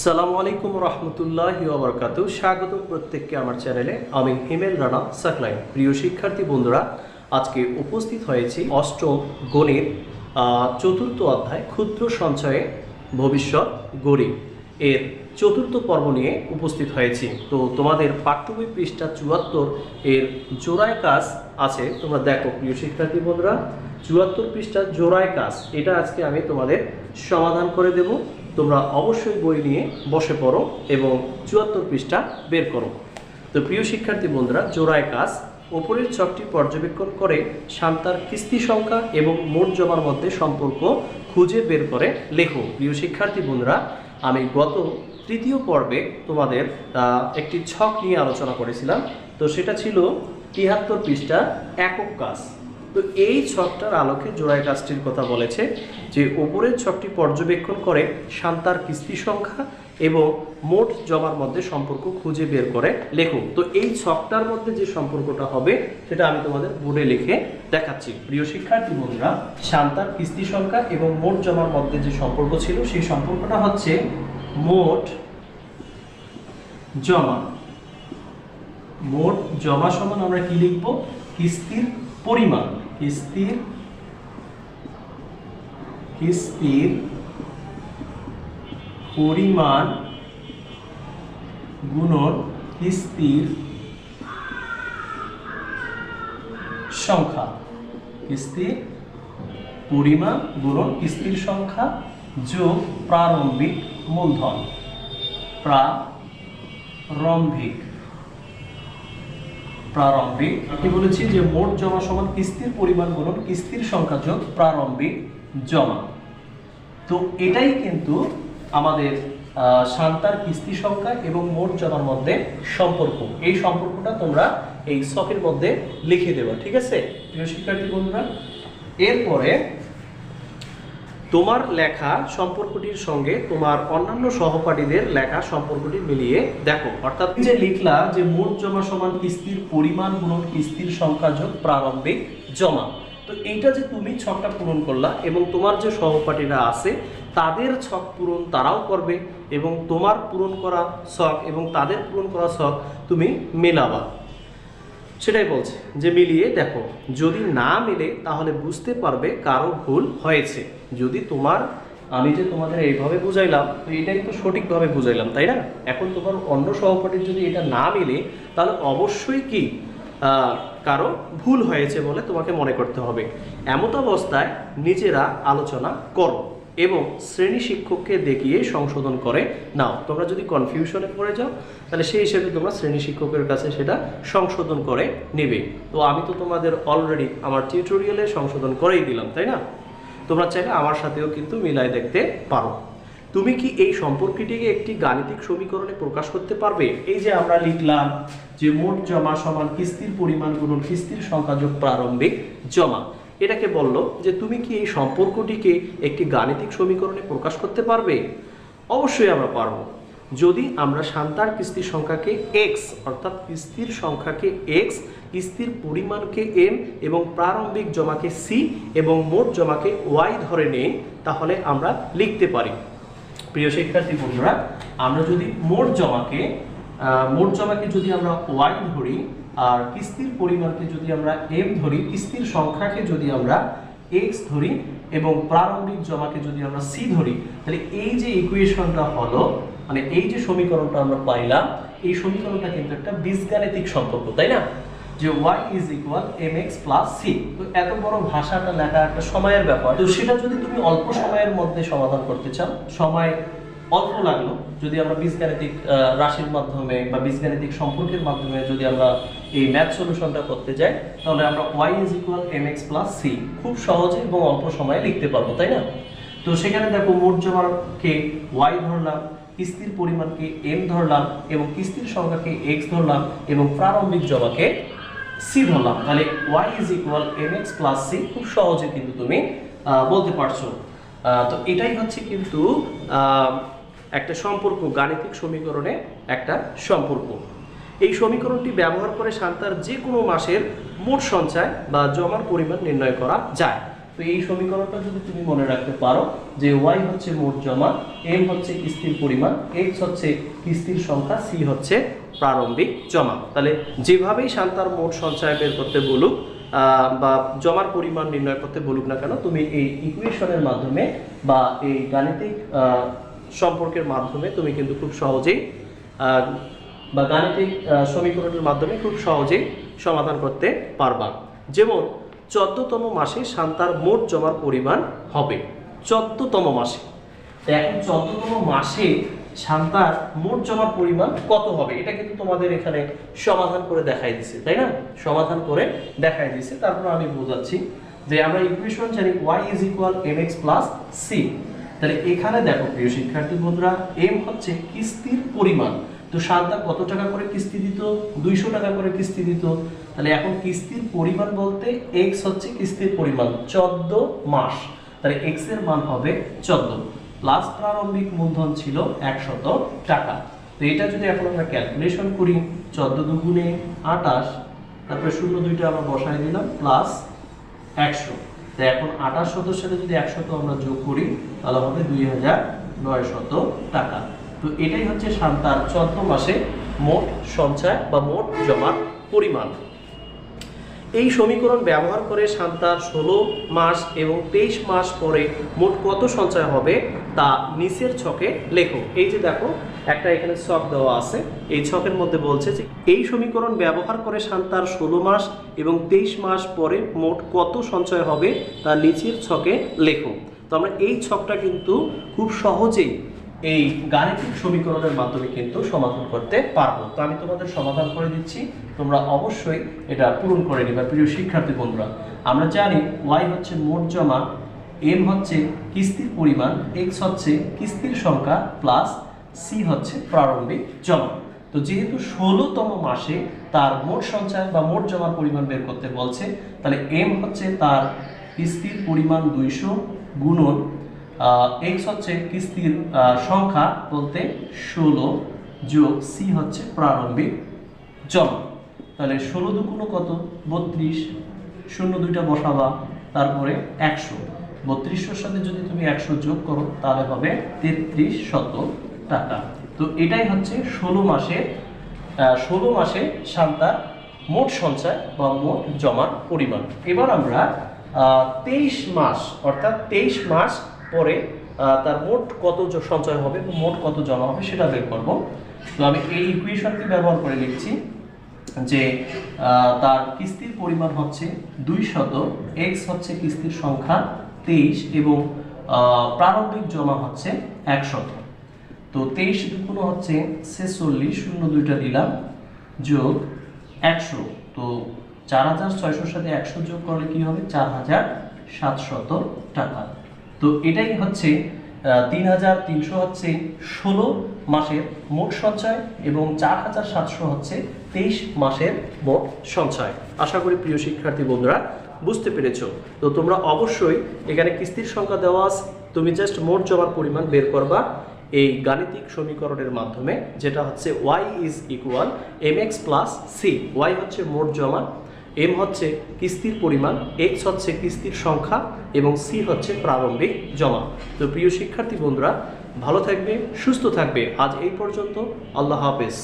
আসসালামু আলাইকুম রহমতুল্লাহি ওয়া বারাকাতুহু। স্বাগত প্রত্যেককে আমার চ্যানেলে। আমি হিমেল রানা সাকলাইন। প্রিয় শিক্ষার্থী বন্ধুরা, আজকে উপস্থিত হয়েছি অষ্টম গণিত চতুর্থ অধ্যায় ক্ষুদ্র সঞ্চয়ে ভবিষ্যৎ গড়ি এর চতুর্থ পর্ব নিয়ে উপস্থিত হয়েছি। তো তোমাদের পাঠ্য বই পৃষ্ঠা ৭৪ এর জোড়ায় কাজ আছে, তোমরা দেখো প্রিয় শিক্ষার্থী বন্ধুরা। ৭৪ পৃষ্ঠা জোড়ায় কাজ, এটা আজকে আমি তোমাদের সমাধান করে দেব। তোমরা অবশ্যই বই নিয়ে বসে পড়ো এবং ৭৪ পৃষ্ঠা বের করো। তো প্রিয় শিক্ষার্থী বন্ধুরা, জোড়ায় কাজ ওপরের ছকটি পর্যবেক্ষণ করে শান্তার কিস্তি সংখ্যা এবং মোট জমার মধ্যে সম্পর্ক খুঁজে বের করে লেখো। প্রিয় শিক্ষার্থী বন্ধুরা, আমি গত তৃতীয় পর্বে তোমাদের একটি ছক নিয়ে আলোচনা করেছিলাম। তো সেটা ছিল ৭৩ পৃষ্ঠা একক কাজ। তো এই ছকটার আলোকে জোড়ায় কাজটির কথা বলেছে যে ওপরের ছকটি পর্যবেক্ষণ করে শান্তার কিস্তি সংখ্যা এবং মোট জমার মধ্যে সম্পর্ক খুঁজে বের করে লেখো। তো এই ছকটার মধ্যে যে সম্পর্কটা হবে সেটা আমি তোমাদের বোর্ডে লিখে দেখাচ্ছি। প্রিয় শিক্ষার্থী বন্ধুরা, শান্তার কিস্তি সংখ্যা এবং মোট জমার মধ্যে যে সম্পর্ক ছিল সেই সম্পর্কটা হচ্ছে মোট জমা। মোট জমা সমান আমরা কি লিখব? কিস্তির পরিমাণ। কিস্তির পরিমাণ গুণন কিস্তির সংখ্যা। কিস্তির পরিমাণ গুণন কিস্তির সংখ্যা যোগ প্রারম্ভিক মূলধন। প্রারম্ভিক আমি বলেছি যে মোট জমা সমান কিস্তির পরিমাণ গুণন কিস্তির সংখ্যা যোগ প্রারম্ভিক জমা। তো এটাই কিন্তু আমাদের শান্তার কিস্তি সংখ্যা এবং মোট জমার মধ্যে সম্পর্ক। এই সম্পর্কটা তোমরা এই ছকের মধ্যে লিখে দেবা, ঠিক আছে প্রিয় শিক্ষার্থী বন্ধুরা। এরপরে তোমার লেখা সম্পর্কটির সঙ্গে তোমার অন্যান্য সহপাঠীদের লেখা সম্পর্কটি মিলিয়ে দেখো। অর্থাৎ যে লিখলা যে মোট জমা সমান কিস্তির পরিমাণ গুণন কিস্তির সংখ্যা যোগ প্রারম্ভিক জমা। তো এইটা যে তুমি ছকটা পূরণ করলা এবং তোমার যে সহপাঠীরা আছে তাদের ছক পূরণ তারাও করবে এবং তোমার পূরণ করা ছক এবং তাদের পূরণ করা ছক তুমি মেলাবা। সেটাই বলছে যে মিলিয়ে দেখো, যদি না মিলে তাহলে বুঝতে পারবে কারো ভুল হয়েছে। যদি আমি যে তোমাদের এইভাবে বুঝাইলাম, তো এটাই তো সঠিকভাবে বুঝাইলাম, তাই না? এখন তোমার অন্য সহপাঠীর যদি এটা না মিলে তাহলে অবশ্যই কি কারো ভুল হয়েছে বলে তোমাকে মনে করতে হবে। এমত অবস্থায় নিজেরা আলোচনা করো এবং শ্রেণী শিক্ষককে দেখিয়ে সংশোধন করে নাও। তোমরা যদি কনফিউশনে পড়ে যাও তাহলে সেই হিসেবে তোমরা শ্রেণী শিক্ষকের কাছে সেটা সংশোধন করে নেবে। তো আমি তো তোমাদের অলরেডি আমার টিউটোরিয়ালে সংশোধন করেই দিলাম, তাই না? তোমরা চাইলে আমার সাথেও কিন্তু মিলাই দেখতে পারো। তুমি কি এই সম্পর্কটিকে একটি গাণিতিক সমীকরণে প্রকাশ করতে পারবে? এই যে আমরা লিখলাম যে মোট জমা সমান কিস্তির পরিমাণ গুণন কিস্তির সংখ্যা যোগ প্রারম্ভিক জমা, এটাকে বললো যে তুমি কি এই সম্পর্কটিকে একটি গাণিতিক সমীকরণে প্রকাশ করতে পারবে? অবশ্যই আমরা পারবো। যদি আমরা শান্তার কিস্তির সংখ্যাকে x অর্থাৎ কিস্তির সংখ্যাকে x, কিস্তির পরিমাণকে m এবং প্রারম্ভিক জমাকে c এবং মোট জমাকে y ধরে নেই, তাহলে আমরা লিখতে পারি। প্রিয় শিক্ষার্থী বন্ধুরা, আমরা যদি মোট জমাকে যদি আমরা y ধরি আর কিস্তির পরিমাণকে যদি আমরা m ধরি, কিস্তির সংখ্যাকে যদি আমরা x ধরি এবং প্রারম্ভিক জমাকে যদি আমরা c ধরি, তাহলে এই যে ইকুয়েশনটা হলো, মানে এই যে সমীকরণটা আমরা পাইলাম, এই সমীকরণটা কিন্তু একটা বীজগাণিতিক সম্পর্ক, তাই না? যে y = mx + c। তো এত বড় ভাষাটা লেখা একটা সময়ের ব্যাপার। তো সেটা যদি তুমি অল্প সময়ের মধ্যে সমাধান করতে চাও, সময় অল্প লাগলো, যদি আমরা বীজগাণিতিক রাশির মাধ্যমে বা বীজগাণিতিক সম্পর্কের মাধ্যমে যদি আমরা এই ম্যাথ সলিউশনটা করতে যাই, তাহলে আমরা y = mx + c খুব সহজে এবং অল্প সময়ে লিখতে পারবো, তাই না? তো সেখানে দেখো, মোট জমাকে y ধরলাম, কিস্তির পরিমাণকে m ধরলাম এবং কিস্তির সংখ্যাকে x ধরলাম এবং প্রারম্ভিক জমাকে c ধরলাম, তাহলে y = mx + c খুব সহজে কিন্তু তুমি বলতে পারছো। তো এটাই হচ্ছে কিন্তু একটা সম্পর্ক, গাণিতিক সমীকরণে একটা সম্পর্ক। এই সমীকরণটি ব্যবহার করে শান্তার যে কোনো মাসের মোট সঞ্চয় বা জমার পরিমাণ নির্ণয় করা যায়। তো এই সমীকরণটা যদি তুমি মনে রাখতে পারো যে y হচ্ছে মোট জমা, m হচ্ছে কিস্তির পরিমাণ, x হচ্ছে কিস্তির সংখ্যা, c হচ্ছে প্রারম্ভিক জমা, তাহলে যেভাবেই শান্তার মোট সঞ্চয় বের করতে বলুক বা জমার পরিমাণ নির্ণয় করতে বলুক না কেন, তুমি এই ইকুয়েশনের মাধ্যমে বা এই গাণিতিক সম্পর্কের মাধ্যমে তুমি কিন্তু খুব সহজেই বা গাণিতিক সমীকরণের মাধ্যমে খুব সহজেই সমাধান করতে পারবা। যেমন 14তম মাসে শান্তার মোট জমার পরিমাণ হবে 14তম মাসে। এখন 14তম মাসে শান্তার মোট জমার পরিমাণ কত হবে এটা কিন্তু তোমাদের এখানে সমাধান করে দেখাই দিছে, তাই না? সমাধান করে দেখাই দিছে। তারপর আমি বোঝাচ্ছি যে আমরা ইকুয়েশন জানি y mx c। তাহলে এখানে দেখো প্রিয় শিক্ষার্থী বন্ধুরা, m হচ্ছে কিস্তির পরিমাণ। তো শান্তা কত টাকা করে কিস্তি দিত? 200 টাকা করে কিস্তি দিত। তাহলে এখন কিস্তির পরিমাণ বলতে x হচ্ছে কিস্তির পরিমাণ 14 মাস, তাহলে x এর মান হবে 14 প্লাস প্রারম্ভিক মূলধন ছিল 100 টাকা। তো এটা যদি এখন আমরা ক্যালকুলেশন করি 14 দুগুণে 28, তারপরে 0 দুইটা আমরা বসাই দিলাম প্লাস 100। তো এখন 28 সাথে যদি 100 আমরা যোগ করি তাহলে হবে 2900 টাকা। তো এটাই হচ্ছে শান্তার 14 মাসে মোট সঞ্চয় বা মোট জমার পরিমাণ। এই সমীকরণ ব্যবহার করে শান্তার 16 মাস এবং 23 মাস পরে মোট কত সঞ্চয় হবে তা নিচের ছকে লেখো। এই যে দেখো একটা এখানে ছক দেওয়া আছে, এই ছকের মধ্যে বলছে যে এই সমীকরণ ব্যবহার করে শান্তার 16 মাস এবং 23 মাস পরে মোট কত সঞ্চয় হবে তা নিচের ছকে লেখো। তো আমরা এই ছকটা কিন্তু খুব সহজেই এই গাণিতিক সমীকরণের মাধ্যমে কিন্তু সমাধান করতে পারবো। তো আমি তোমাদের সমাধান করে দিচ্ছি, তোমরা অবশ্যই এটা পূরণ করে নিবা প্রিয় শিক্ষার্থী বন্ধুরা। আমরা জানি y হচ্ছে মোট জমা, m হচ্ছে কিস্তির পরিমাণ, x হচ্ছে কিস্তির সংখ্যা প্লাস c হচ্ছে প্রারম্ভিক জমা। তো যেহেতু 16তম মাসে তার মোট সঞ্চয় বা মোট জমার পরিমাণ বের করতে বলছে, তাহলে m হচ্ছে তার কিস্তির পরিমাণ 200 গুণন x হচ্ছে কিস্তির সংখ্যা বলতে 16 যোগ c হচ্ছে প্রারম্ভিক জমা। তাহলে 16 দুগুণ কত? 32, 0 দুইটা বসাবা, তারপরে 100। 3200 সাথে যদি তুমি 100 যোগ করো তাহলে হবে 3300 টাকা। তো এটাই হচ্ছে 16 মাসে শান্তার মোট সঞ্চয় বা মোট জমার পরিমাণ। এবার আমরা 23 মাস অর্থাৎ 23 মাস পরে তার মোট কত সঞ্চয় হবে, মোট কত জমা হবে সেটা বের করব। তো আমি এই ইকুয়েশনটি ব্যবহার করে লিখছি যে তার কিস্তির পরিমাণ হচ্ছে 200, x হচ্ছে কিস্তির সংখ্যা 23 এবং প্রারম্ভিক জমা হচ্ছে 100। তো 23 দুগুণ হচ্ছে 46, 0 দুইটা দিলাম যোগ 100। তো 4600 সাথে 100 যোগ করলে কি হবে? 4700 টাকা। তো এটাই হচ্ছে 3300 হচ্ছে 16 মাসের মোট সঞ্চয় এবং 4700 হচ্ছে 23 মাসের মোট সঞ্চয়। আশা করি প্রিয় শিক্ষার্থী বন্ধুরা বুঝতে পেরেছো। তো তোমরা অবশ্যই এখানে কিস্তির সংখ্যা দেওয়া আছে, তুমি জাস্ট মোট জমার পরিমাণ বের করবা এই গাণিতিক সমীকরণের মাধ্যমে, যেটা হচ্ছে y mx c। y হচ্ছে মোট জমা, m হচ্ছে কিস্তির পরিমাণ, x হচ্ছে কিস্তির সংখ্যা এবং c হচ্ছে প্রারম্ভিক জমা। তো প্রিয় শিক্ষার্থী বন্ধুরা ভালো থাকবে, সুস্থ থাকবে। আজ এই পর্যন্ত। আল্লাহ হাফেজ।